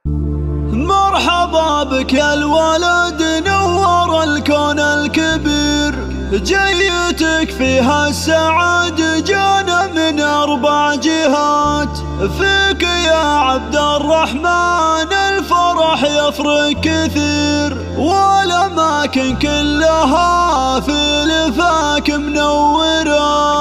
مرحبا بك يا الولد نور الكون الكبير، جيتك فيها السعادة جانا من 4 جهات. فيك يا عبد الرحمن الفرح يفرق كثير، والأماكن كلها في لفاك منورات.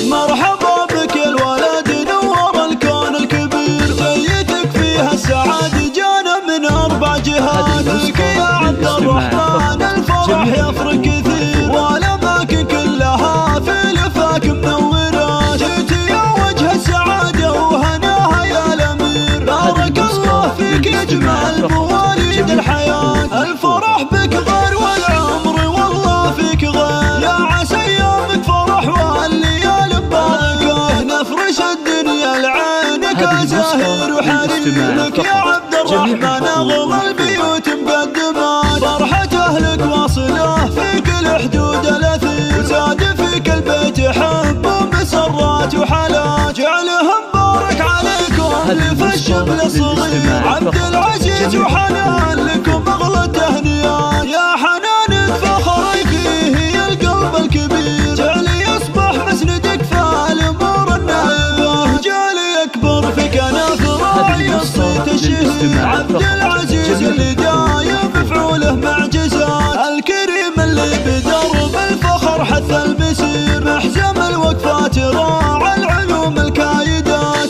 مرحبا بك يا الولد نور الكون الكبير، جيتك فيها السعادة جانا من 4 جهات. فيك يا عبد الرحمن الفرح يفرق كثير، والأماكن كلها في لفاك منورات. جيت يا وجه السعادة وهناها يا الأمير، بارك الله فيك يجمع المواليد الحياة. الفرح بك غير والعمر والله فيك غير، يا عسى يومك فرح والليالي مباركة. نفرش الدنيا لعينك زاهر وحرير، لك يا عبد الرحمن أغلى البيوت مقدمات. فرحة أهلك واصلة في كل حدود الأثير، زاد فيك البيت حب ومسرات وحالات. جعلهم بارك عليكم لف الشمل الصغير، عبد العزيز وحنان لكم أغلى التهنئات. يا حنان فخرك هي القلب الكبير، جعلي يصبح مسندك في الأمور النائبة. جعلي يكبر في كنف راعي الصيت الشهير، عبد العزيز اللي دايم بفعوله معجزات. الكريم اللي بدرب الفخر حث المسير، محزم الوقفات راعى العلوم الكايدات.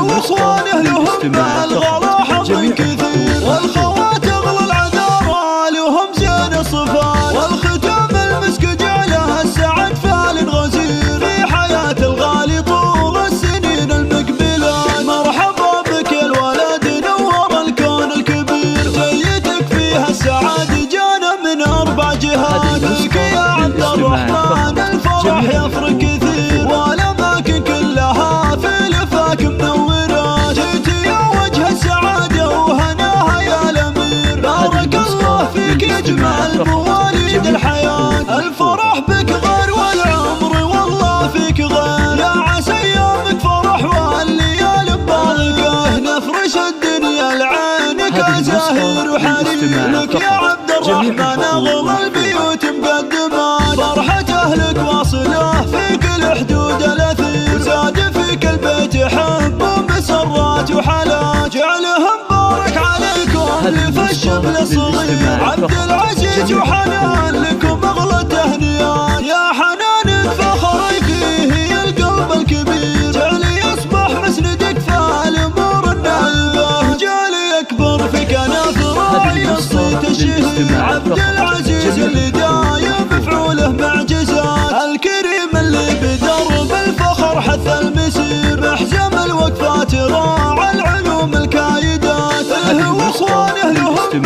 واخوانه لهم مع الغلا حظ كثير، والخوات اغلى العذارى لهم زين الصفات. والختام المسك جعله السعد فال غزير، في حياة الغالي طول السنين المقبلات. مرحبا بك يا الولد نور الكون الكبير، جيتك فيها السعادة جانا من 4 جهات. فيك يا عبد الرحمن الفرح يفرق كثير، والأماكن كلها في لفاك منورات. جيت يا وجه السعادة وهناها يا الأمير، بارك الله فيك يجمع المواليد الحياة. الفرح بك غير والعمر والله فيك غير، يا عسى يومك فرح والليالي مباركة. نفرش الدنيا لعينك زاهر وحرير، لك يا عبد الرحمن أغلى البيوت مقدمات. فرحة أهلك واصلة في كل حدود الأثير، زاد فيك البيت حب ومسرات وحالات. جعلهم بارك عليكم لف الشمل الصغير، عبد العزيز وحنان لكم أغلى التهنئات. يا حنان فخرك هي القلب الكبير، جعلي يصبح مسندك في الأمور النائبة. جعلي يكبر في كنف راعي الصيت الشهير، عبد العزيز اللي دايم بفعوله معجزات. الكريم اللي بدرب الفخر حث المسير، محزم الوقفات راعى العلوم الكايدات. واخوانه لهم